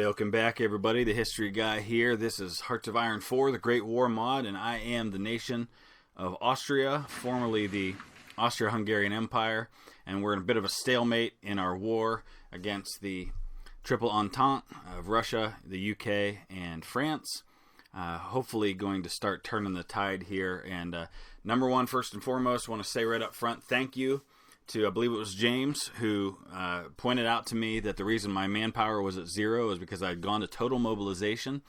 Welcome back, everybody. The History Guy here. This is Hearts of Iron 4, the Great War mod, and I am the nation of Austria, formerly the Austro-Hungarian Empire, and we're in a bit of a stalemate in our war against the Triple Entente of Russia, the UK, and France. Hopefully going to start turning the tide here. And number one, first and foremost, I want to say right up front, thank you to, I believe it was James, who pointed out to me that the reason my manpower was at 0 is because I had gone to total mobilization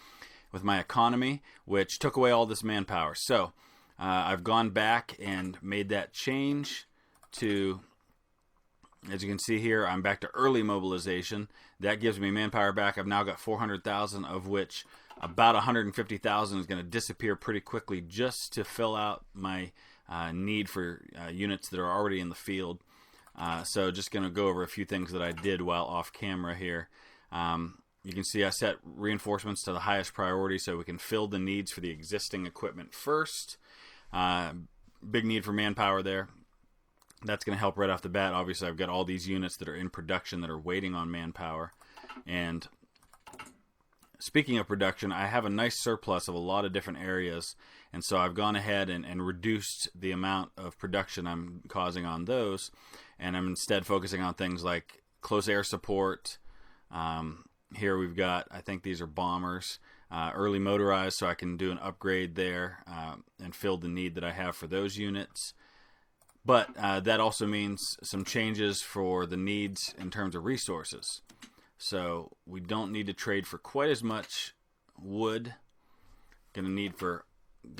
with my economy, which took away all this manpower. So I've gone back and made that change to, as you can see here, I'm back to early mobilization. That gives me manpower back. I've now got 400,000, of which about 150,000 is going to disappear pretty quickly just to fill out my need for units that are already in the field. So just going to go over a few things that I did while off camera here. You can see I set reinforcements to the highest priority so we can fill the needs for the existing equipment first. Big need for manpower there. That's going to help right off the bat. Obviously, I've got all these units that are in production that are waiting on manpower. And speaking of production, I have a nice surplus of a lot of different areas. And so I've gone ahead and reduced the amount of production I'm causing on those. And I'm instead focusing on things like close air support. Here we've got, I think these are bombers. Early motorized, so I can do an upgrade there and fill the need that I have for those units. But that also means some changes for the needs in terms of resources. So we don't need to trade for quite as much wood. Gonna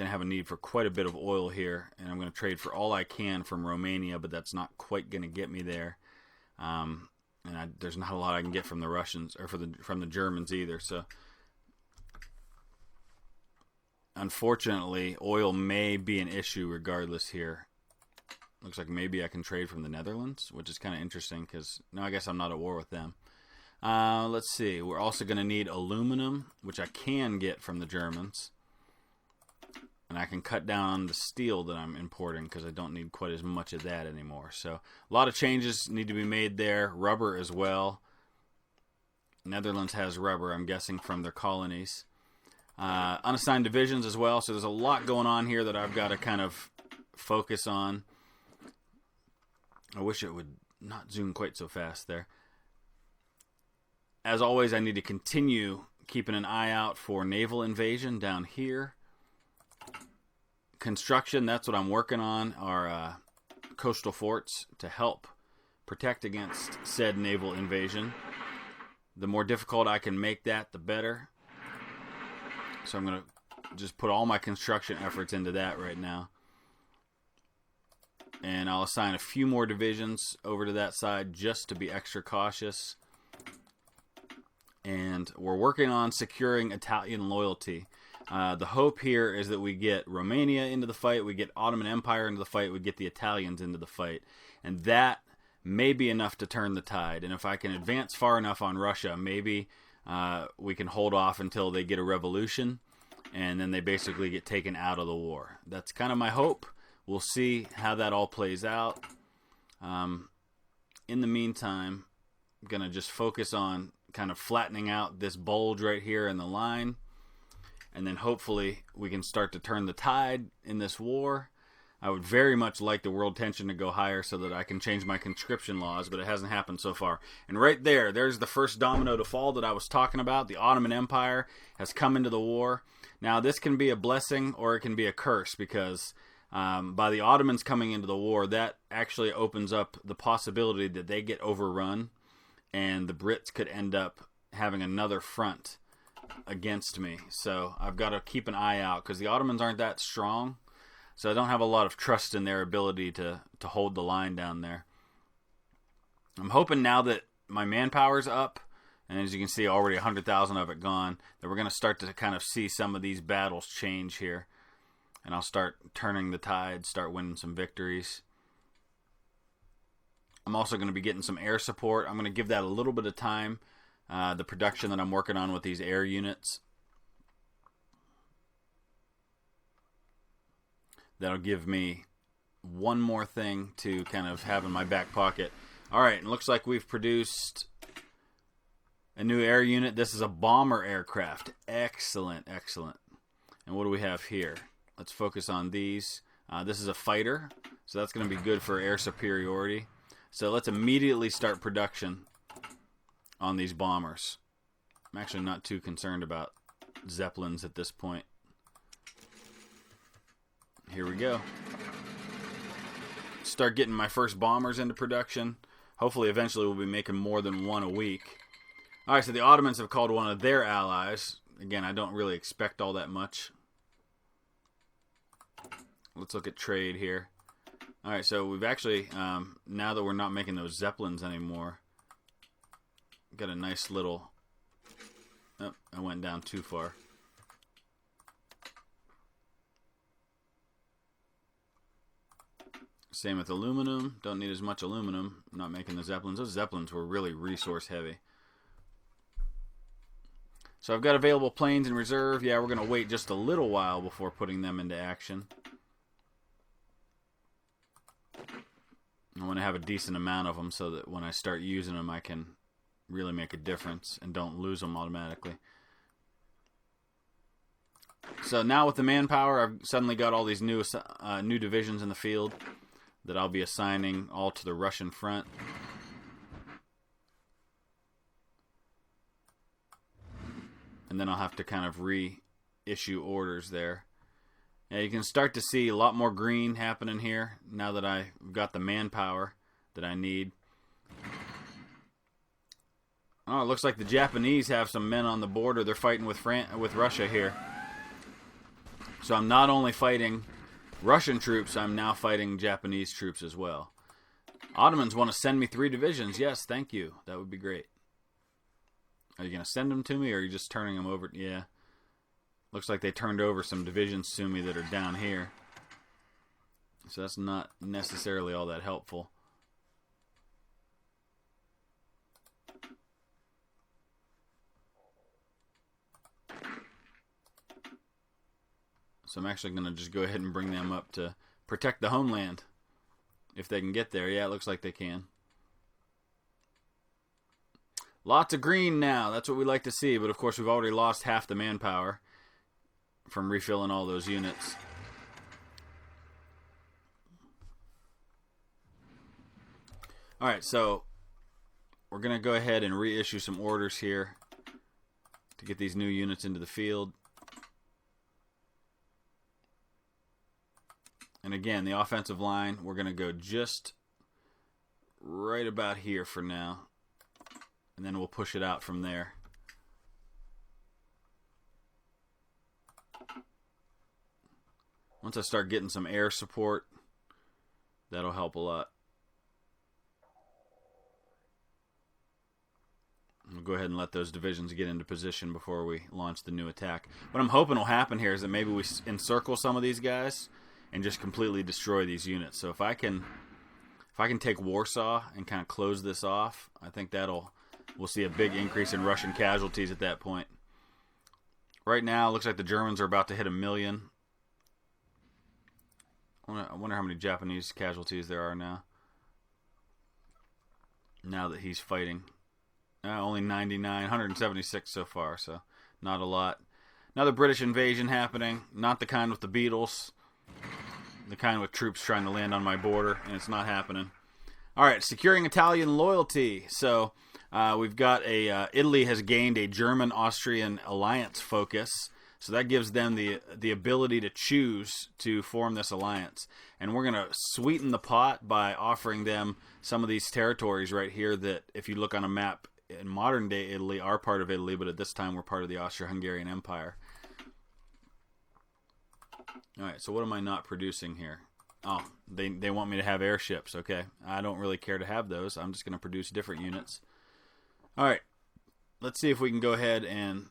have a need for quite a bit of oil here, and I'm going to trade for all I can from Romania, but that's not quite going to get me there. There's not a lot I can get from the Russians or from the Germans either. So unfortunately, oil may be an issue regardless here. Looks like maybe I can trade from the Netherlands, which is kind of interesting because no, I guess I'm not at war with them. Let's see. We're also going to need aluminum, which I can get from the Germans. And I can cut down on the steel that I'm importing because I don't need quite as much of that anymore. So a lot of changes need to be made there. Rubber as well. Netherlands has rubber, I'm guessing, from their colonies. Unassigned divisions as well. So there's a lot going on here that I've got to kind of focus on. I wish it would not zoom quite so fast there. As always, I need to continue keeping an eye out for naval invasion down here. Construction, that's what I'm working on, are coastal forts to help protect against said naval invasion. The more difficult I can make that, the better. So I'm going to just put all my construction efforts into that right now. And I'll assign a few more divisions over to that side just to be extra cautious. And we're working on securing Italian loyalty. The hope here is that we get Romania into the fight, we get Ottoman Empire into the fight, we get the Italians into the fight. And that may be enough to turn the tide. And if I can advance far enough on Russia, maybe we can hold off until they get a revolution. And then they basically get taken out of the war. That's kind of my hope. We'll see how that all plays out. In the meantime, I'm going to just focus on kind of flattening out this bulge right here in the line. And then hopefully we can start to turn the tide in this war. I would very much like the world tension to go higher so that I can change my conscription laws, but it hasn't happened so far. And right there's the first domino to fall that I was talking about. The Ottoman Empire has come into the war. Now this can be a blessing or it can be a curse because by the Ottomans coming into the war, that actually opens up the possibility that they get overrun and the Brits could end up having another front against me. So I've got to keep an eye out because the Ottomans aren't that strong. So I don't have a lot of trust in their ability to hold the line down there. I'm hoping now that my manpower's up, and as you can see already 100,000 of it gone, that we're going to start to kind of see some of these battles change here. And I'll start turning the tide, start winning some victories. I'm also going to be getting some air support. I'm going to give that a little bit of time. The production that I'm working on with these air units. That'll give me one more thing to kind of have in my back pocket. All right, it looks like we've produced A new air unit. This is a bomber aircraft. Excellent, excellent. And what do we have here? Let's focus on these. This is a fighter, so that's going to be good for air superiority. So let's immediately start production on these bombers. I'm actually not too concerned about Zeppelins at this point. Here we go. Start getting my first bombers into production. Hopefully eventually we'll be making more than one a week. Alright, so the Ottomans have called one of their allies. Again, I don't really expect all that much. Let's look at trade here. Alright, so we've actually, now that we're not making those Zeppelins anymore, got a nice little... Oh, I went down too far. Same with aluminum. Don't need as much aluminum. I'm not making the Zeppelins. Those Zeppelins were really resource heavy. So I've got available planes in reserve. Yeah, we're going to wait just a little while before putting them into action. I want to have a decent amount of them so that when I start using them I can really make a difference and don't lose them automatically. So now with the manpower, I've suddenly got all these new divisions in the field that I'll be assigning all to the Russian front. And then I'll have to kind of reissue orders there. Yeah, you can start to see a lot more green happening here now that I've got the manpower that I need. Oh, it looks like the Japanese have some men on the border. They're fighting with Russia here. So I'm not only fighting Russian troops, I'm now fighting Japanese troops as well. Ottomans want to send me 3 divisions. Yes, thank you. That would be great. Are you going to send them to me, or are you just turning them over? Yeah. Looks like they turned over some divisions to me that are down here. So that's not necessarily all that helpful. So I'm actually going to just go ahead and bring them up to protect the homeland. If they can get there. Yeah, it looks like they can. Lots of green now. That's what we like to see. But of course we've already lost half the manpower from refilling all those units. Alright, so we're going to go ahead and reissue some orders here to get these new units into the field. And again, the offensive line, we're going to go just right about here for now. And then we'll push it out from there. Once I start getting some air support, that'll help a lot. We'll go ahead and let those divisions get into position before we launch the new attack. What I'm hoping will happen here is that maybe we encircle some of these guys and just completely destroy these units. So if I can take Warsaw and kind of close this off, I think we'll see a big increase in Russian casualties at that point. Right now, it looks like the Germans are about to hit 1 million. I wonder how many Japanese casualties there are now. Now that he's fighting. Only 99, 176 so far, so not a lot. Another British invasion happening. Not the kind with the Beatles. The kind with troops trying to land on my border, and it's not happening. Alright, securing Italian loyalty. So we've got Italy has gained a German-Austrian alliance focus. So that gives them the ability to choose to form this alliance. And we're going to sweeten the pot by offering them some of these territories right here that, if you look on a map, in modern-day Italy are part of Italy, but at this time we're part of the Austro-Hungarian Empire. Alright, so what am I not producing here? Oh, they want me to have airships. Okay, I don't really care to have those. I'm just going to produce different units. Alright, let's see if we can go ahead and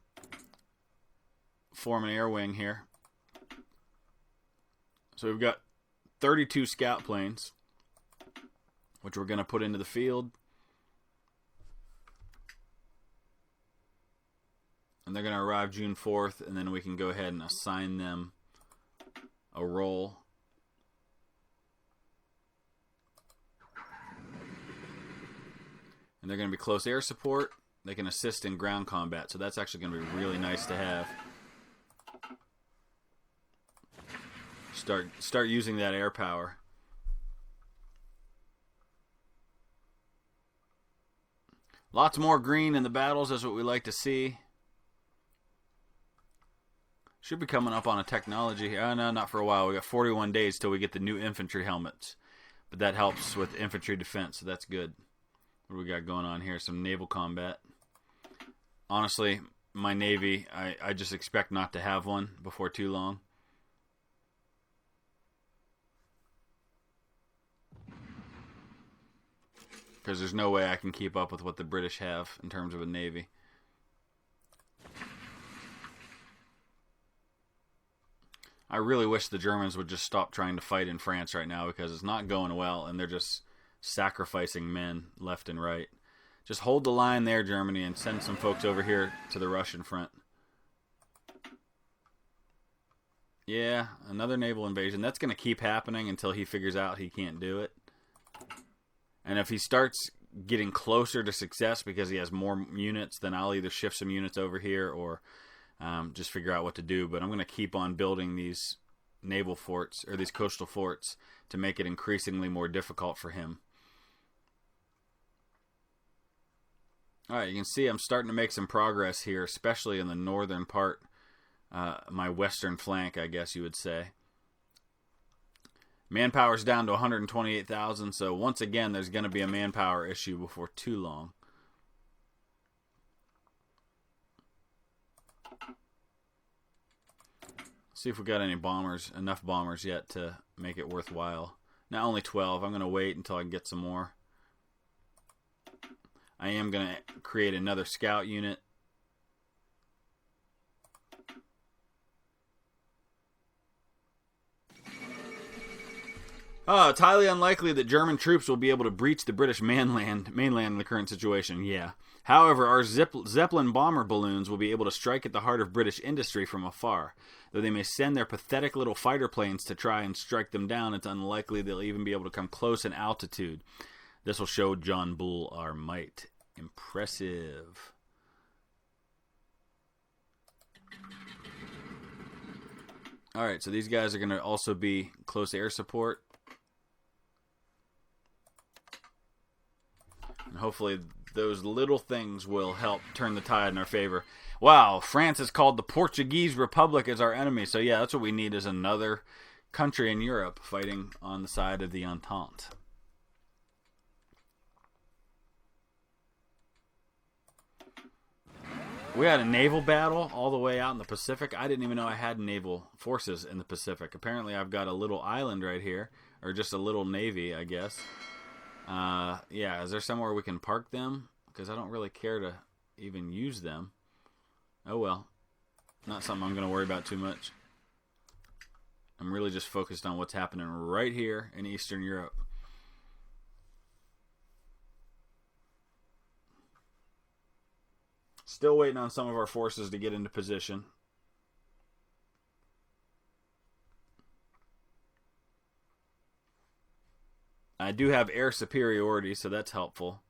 form an air wing here. So we've got 32 scout planes, which we're going to put into the field. And they're going to arrive June 4th, and then we can go ahead and assign them a role. And they're going to be close air support. They can assist in ground combat, so that's actually going to be really nice to have. Start using that air power. Lots more green in the battles. That's what we like to see. Should be coming up on a technology. Oh, no, not for a while. We got 41 days till we get the new infantry helmets. But that helps with infantry defense, so that's good. What do we got going on here? Some naval combat. Honestly, my Navy, I just expect not to have one before too long. Because there's no way I can keep up with what the British have in terms of a Navy. I really wish the Germans would just stop trying to fight in France right now, because it's not going well and they're just sacrificing men left and right. Just hold the line there, Germany, and send some folks over here to the Russian front. Yeah, another naval invasion. That's going to keep happening until he figures out he can't do it. And if he starts getting closer to success because he has more units, then I'll either shift some units over here or just figure out what to do. But I'm going to keep on building these naval forts, or these coastal forts, to make it increasingly more difficult for him. Alright, you can see I'm starting to make some progress here, especially in the northern part, my western flank, I guess you would say. Manpower's down to 128,000, so once again there's going to be a manpower issue before too long. See if we got any bombers, enough bombers yet to make it worthwhile. Now only 12. I'm going to wait until I can get some more. I am going to create another scout unit. It's highly unlikely that German troops will be able to breach the British mainland in the current situation. Yeah. However, our Zeppelin bomber balloons will be able to strike at the heart of British industry from afar. Though they may send their pathetic little fighter planes to try and strike them down, it's unlikely they'll even be able to come close in altitude. This will show John Bull our might. Impressive. Alright, so these guys are going to also be close air support. And hopefully those little things will help turn the tide in our favor. Wow, France has called the Portuguese Republic as our enemy. So yeah, that's what we need, is another country in Europe fighting on the side of the Entente. We had a naval battle all the way out in the Pacific. I didn't even know I had naval forces in the Pacific. Apparently I've got a little island right here, or just a little navy, I guess. Yeah, is there somewhere we can park them? Because I don't really care to even use them. Oh well. Not something I'm going to worry about too much. I'm really just focused on what's happening right here in Eastern Europe. Still waiting on some of our forces to get into position. I do have air superiority, so that's helpful.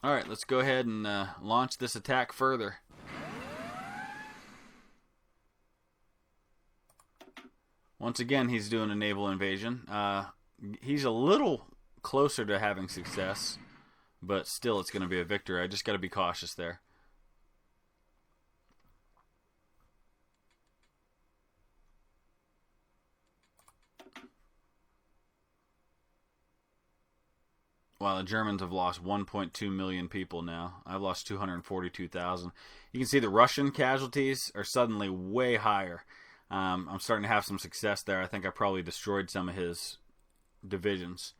Alright, let's go ahead and launch this attack further. Once again, he's doing a naval invasion. He's a little closer to having success, but still it's going to be a victory. I just got to be cautious there. Wow, the Germans have lost 1.2 million people now. I've lost 242,000. You can see the Russian casualties are suddenly way higher. I'm starting to have some success there. I think I probably destroyed some of his divisions,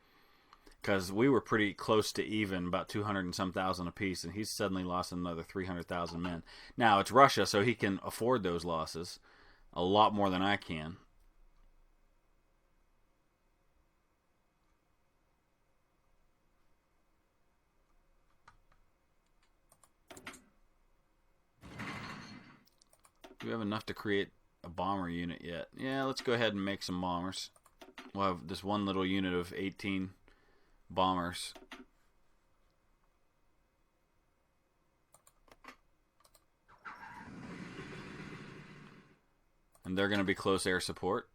because we were pretty close to even, about 200 and some thousand apiece, and he's suddenly lost another 300,000 men. Now, it's Russia, so he can afford those losses a lot more than I can. Do we have enough to create a bomber unit yet? Yeah, let's go ahead and make some bombers. We'll have this one little unit of 18 bombers. And they're going to be close air support.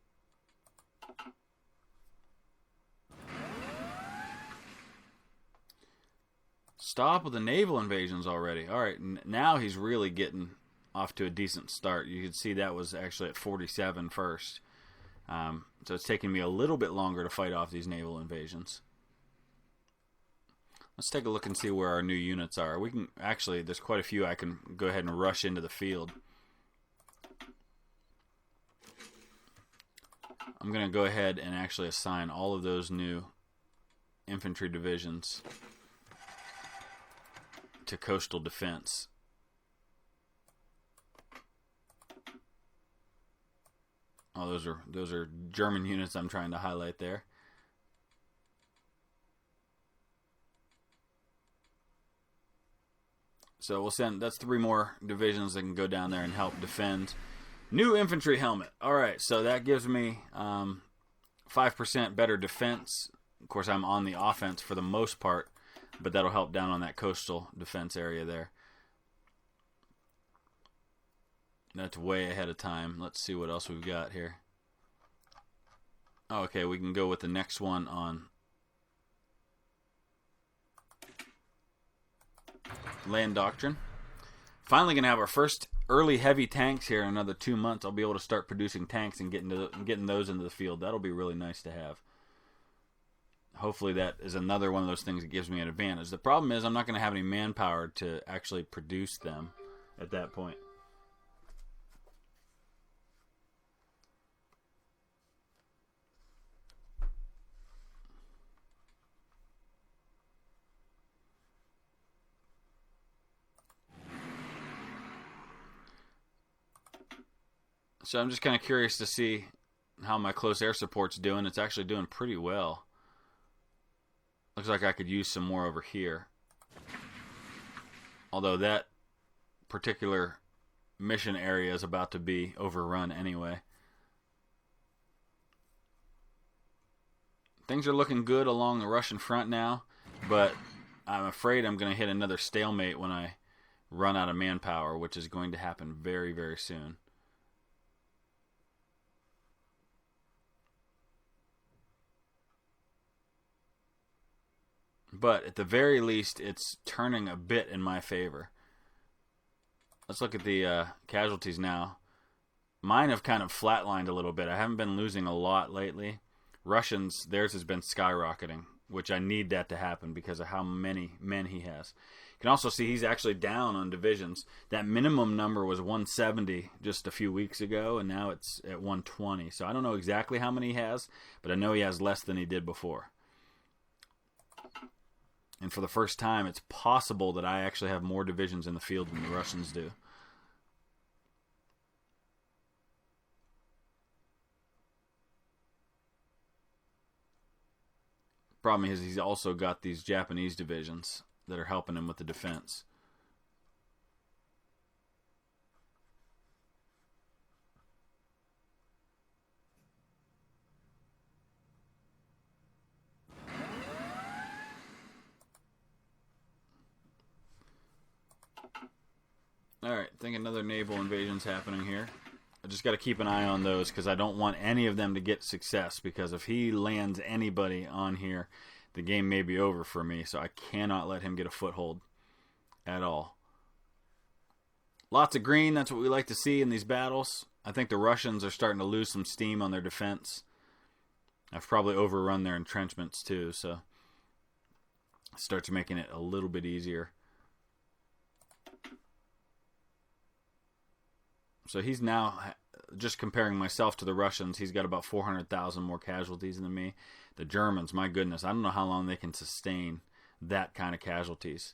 Stop with the naval invasions already. Alright, now he's really getting off to a decent start. You can see that was actually at 47 first. So it's taking me a little bit longer to fight off these naval invasions. Let's take a look and see where our new units are. We can actually, there's quite a few I can go ahead and rush into the field. I'm going to go ahead and actually assign all of those new infantry divisions to coastal defense. Oh, those are German units I'm trying to highlight there. So we'll send, that's 3 more divisions that can go down there and help defend. New infantry helmet. Alright, so that gives me 5% better defense. Of course, I'm on the offense for the most part, but that'll help down on that coastal defense area there. That's way ahead of time. Let's see what else we've got here. Oh, okay, we can go with the next one on land doctrine. Finally going to have our first early heavy tanks here in another 2 months. I'll be able to start producing tanks and getting those into the field. That'll be really nice to have. Hopefully that is another one of those things that gives me an advantage. The problem is I'm not going to have any manpower to actually produce them at that point. So I'm just kind of curious to see how my close air support's doing. It's actually doing pretty well. Looks like I could use some more over here. Although that particular mission area is about to be overrun anyway. Things are looking good along the Russian front now, but I'm afraid I'm going to hit another stalemate when I run out of manpower, which is going to happen very, very soon. But at the very least, it's turning a bit in my favor. Let's look at the casualties now. Mine have kind of flatlined a little bit. I haven't been losing a lot lately. Russians, theirs has been skyrocketing, which I need that to happen because of how many men he has. You can also see he's actually down on divisions. That minimum number was 170 just a few weeks ago, and now it's at 120. So I don't know exactly how many he has, but I know he has less than he did before. And for the first time, it's possible that I actually have more divisions in the field than the Russians do. Problem is he's also got these Japanese divisions that are helping him with the defense. Alright, I think another naval invasion's happening here. I just got to keep an eye on those because I don't want any of them to get success, because if he lands anybody on here, the game may be over for me, so I cannot let him get a foothold at all. Lots of green, that's what we like to see in these battles. I think the Russians are starting to lose some steam on their defense. I've probably overrun their entrenchments too, so it starts making it a little bit easier. So he's now, just comparing myself to the Russians, he's got about 400,000 more casualties than me. The Germans, my goodness, I don't know how long they can sustain that kind of casualties.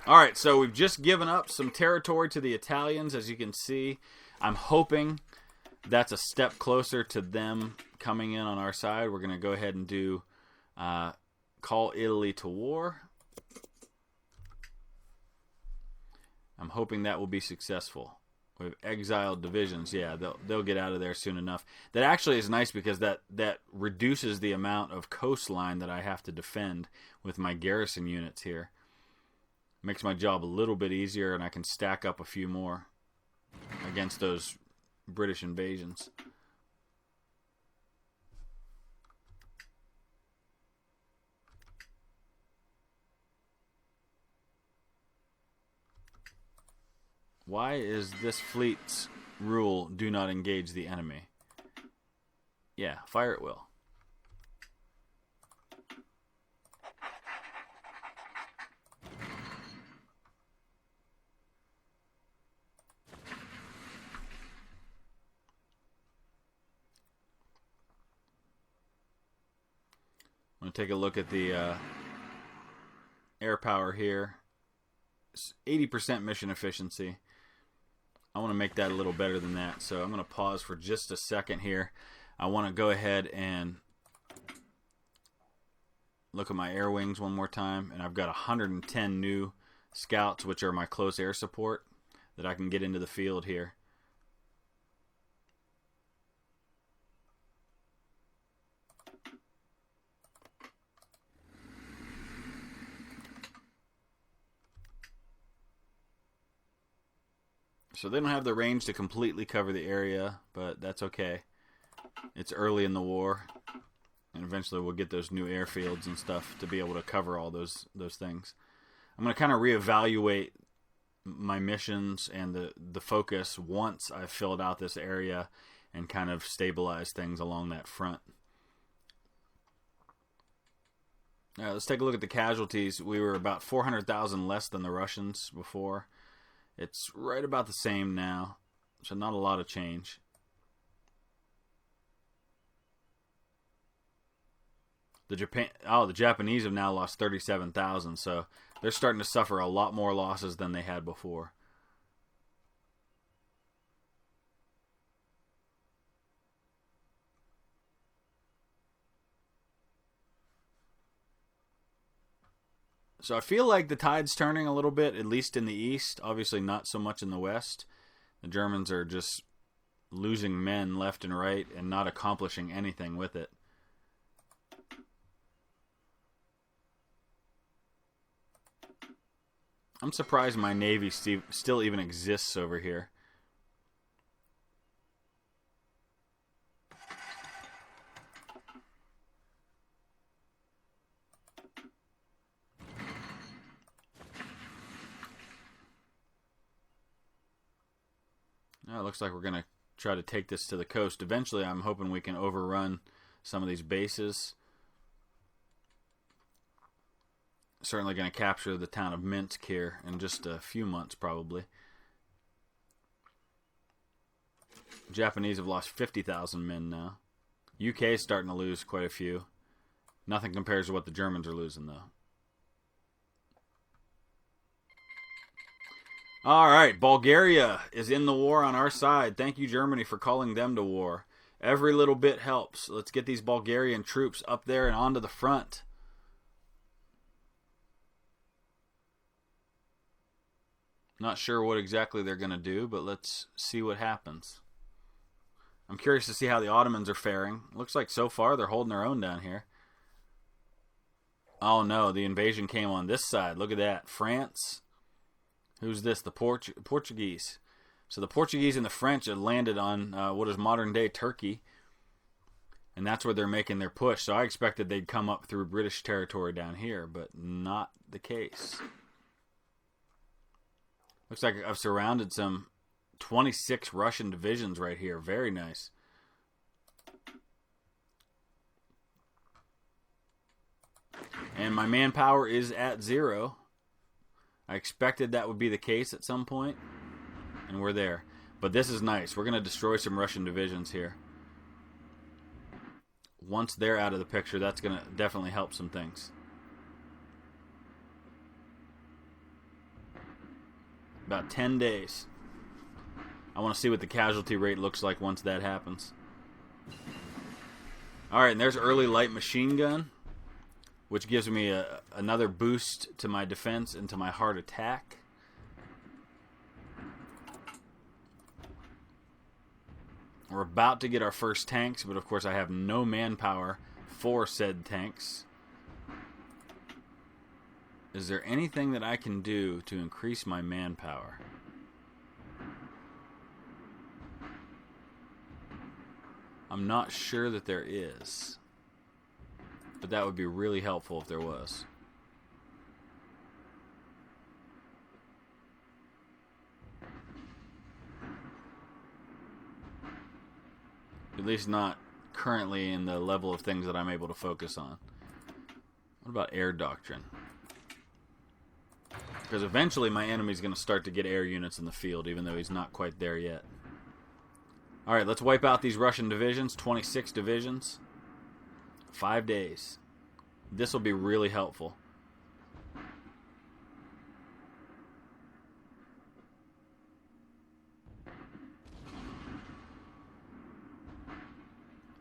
Alright, so we've just given up some territory to the Italians, as you can see. I'm hoping that's a step closer to them coming in on our side. We're going to go ahead and do call Italy to war. I'm hoping that will be successful. We have exiled divisions. Yeah, they'll get out of there soon enough. That actually is nice because that reduces the amount of coastline that I have to defend with my garrison units here. Makes my job a little bit easier, and I can stack up a few more against those British invasions. Why is this fleet's rule, do not engage the enemy? Yeah, fire at will. I'm going to take a look at the air power here. It's 80% mission efficiency. I want to make that a little better than that, so I'm going to pause for just a second here. I want to go ahead and look at my air wings one more time, and I've got 110 new scouts, which are my close air support, that I can get into the field here. So they don't have the range to completely cover the area, but that's okay. It's early in the war, and eventually we'll get those new airfields and stuff to be able to cover all those things. I'm going to kind of reevaluate my missions and the focus once I've filled out this area and kind of stabilized things along that front. All right, let's take a look at the casualties. We were about 400,000 less than the Russians before. It's right about the same now, so not a lot of change. The Japanese have now lost 37,000, so they're starting to suffer a lot more losses than they had before. So I feel like the tide's turning a little bit, at least in the east. Obviously not so much in the west. The Germans are just losing men left and right and not accomplishing anything with it. I'm surprised my navy still even exists over here. It looks like we're going to try to take this to the coast. Eventually, I'm hoping we can overrun some of these bases. Certainly going to capture the town of Minsk here in just a few months, probably. Japanese have lost 50,000 men now. UK is starting to lose quite a few. Nothing compares to what the Germans are losing, though. All right, Bulgaria is in the war on our side. Thank you, Germany, for calling them to war. Every little bit helps. Let's get these Bulgarian troops up there and onto the front. Not sure what exactly they're going to do, but let's see what happens. I'm curious to see how the Ottomans are faring. Looks like so far they're holding their own down here. Oh no, the invasion came on this side. Look at that. France. Who's this? The Portuguese. So the Portuguese and the French have landed on what is modern-day Turkey. And that's where they're making their push. So I expected they'd come up through British territory down here, but not the case. Looks like I've surrounded some 26 Russian divisions right here. Very nice. And my manpower is at 0. I expected that would be the case at some point, and we're there. But this is nice. We're going to destroy some Russian divisions here. Once they're out of the picture, that's going to definitely help some things. About 10 days. I want to see what the casualty rate looks like once that happens. Alright, and there's early light machine gun, which gives me another boost to my defense and to my hard attack. We're about to get our first tanks, but of course I have no manpower for said tanks. Is there anything that I can do to increase my manpower? I'm not sure that there is, but that would be really helpful if there was. At least not currently in the level of things that I'm able to focus on. What about air doctrine? Because eventually my enemy's going to start to get air units in the field, even though he's not quite there yet. Alright, let's wipe out these Russian divisions. 26 divisions. 5 days. This will be really helpful.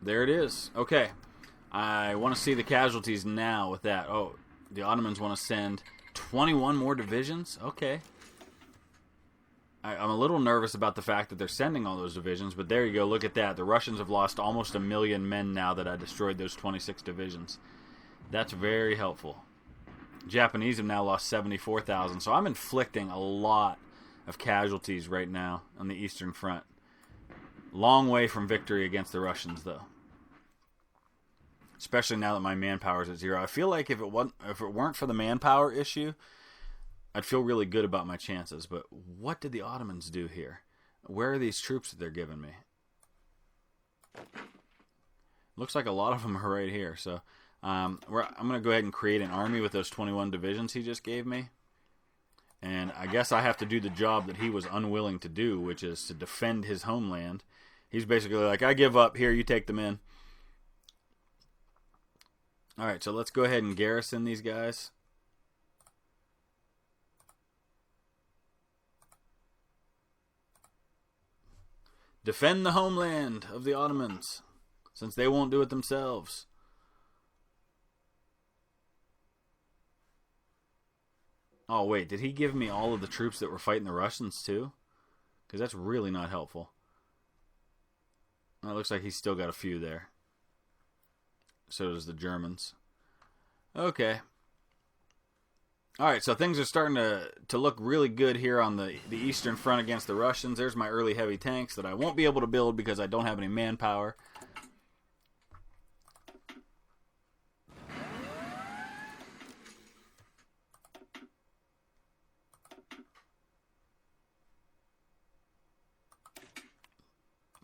There it is. Okay. I want to see the casualties now with that. Oh, the Ottomans want to send 21 more divisions? Okay. I'm a little nervous about the fact that they're sending all those divisions, but there you go. Look at that. The Russians have lost almost 1 million men now that I destroyed those 26 divisions. That's very helpful. Japanese have now lost 74,000, so I'm inflicting a lot of casualties right now on the Eastern Front. Long way from victory against the Russians, though. Especially now that my manpower is at 0. I feel like if it weren't for the manpower issue, I'd feel really good about my chances. But what did the Ottomans do here? Where are these troops that they're giving me? Looks like a lot of them are right here. So I'm going to go ahead and create an army with those 21 divisions he just gave me. And I guess I have to do the job that he was unwilling to do, which is to defend his homeland. He's basically like, I give up. Here, you take them in. Alright, so let's go ahead and garrison these guys. Defend the homeland of the Ottomans, since they won't do it themselves. Oh, wait, did he give me all of the troops that were fighting the Russians, too? Because that's really not helpful. It looks like he's still got a few there. So does the Germans. Okay. Alright, so things are starting to look really good here on the Eastern Front against the Russians. There's my early heavy tanks that I won't be able to build because I don't have any manpower.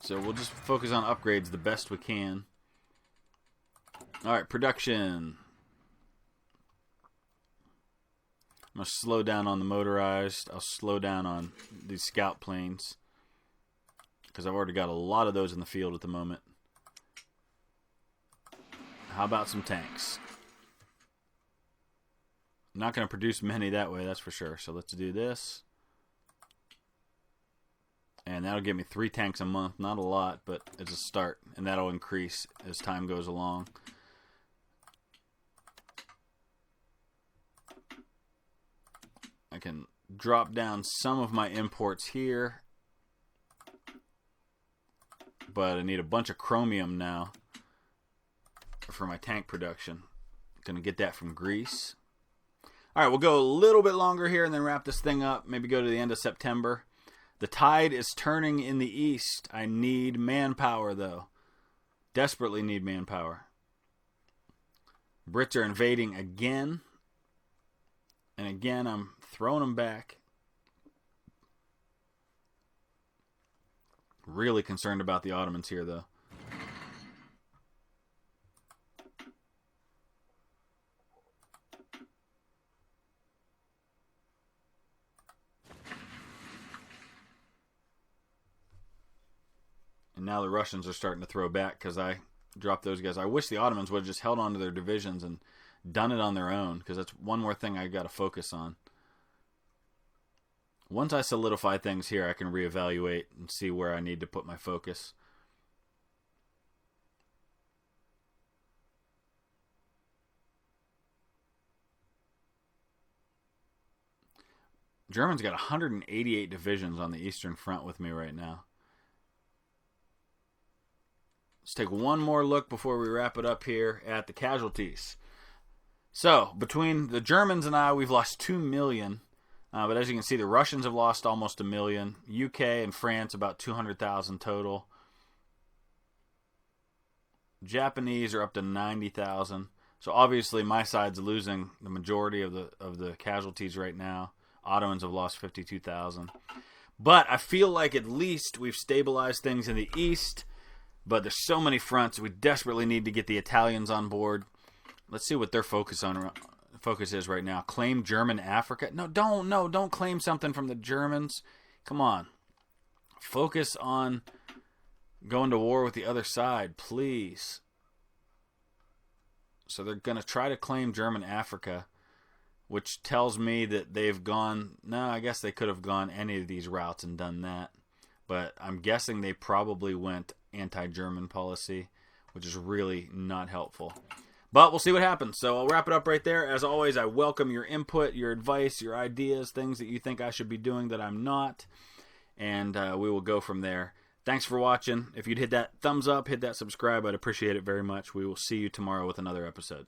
So we'll just focus on upgrades the best we can. Alright, production. I'm going to slow down on the motorized. I'll slow down on these scout planes, because I've already got a lot of those in the field at the moment. How about some tanks? I'm not going to produce many that way, that's for sure. So let's do this. And that'll give me 3 tanks a month. Not a lot, but it's a start. And that'll increase as time goes along. I can drop down some of my imports here. But I need a bunch of chromium now for my tank production. Gonna get that from Greece. Alright, we'll go a little bit longer here and then wrap this thing up. Maybe go to the end of September. The tide is turning in the east. I need manpower, though. Desperately need manpower. Brits are invading again. And again, I'm throwing them back. Really concerned about the Ottomans here, though. And now the Russians are starting to throw back because I dropped those guys. I wish the Ottomans would have just held on to their divisions and done it on their own, because that's one more thing I got to focus on. Once I solidify things here, I can reevaluate and see where I need to put my focus. Germans got 188 divisions on the Eastern Front with me right now. Let's take one more look before we wrap it up here at the casualties. So, between the Germans and I, we've lost 2 million. But as you can see, the Russians have lost almost 1 million. UK and France, about 200,000 total. Japanese are up to 90,000. So obviously my side's losing the majority of the casualties right now. Ottomans have lost 52,000. But I feel like at least we've stabilized things in the east. But there's so many fronts. We desperately need to get the Italians on board. Let's see what their focus is right now. Claim German Africa? No, don't claim something from the Germans. Come on. Focus on going to war with the other side, please. So they're going to try to claim German Africa, which tells me that they've gone... No, I guess they could have gone any of these routes and done that. But I'm guessing they probably went anti-German policy, which is really not helpful. But we'll see what happens. So I'll wrap it up right there. As always, I welcome your input, your advice, your ideas, things that you think I should be doing that I'm not. And we will go from there. Thanks for watching. If you'd hit that thumbs up, hit that subscribe, I'd appreciate it very much. We will see you tomorrow with another episode.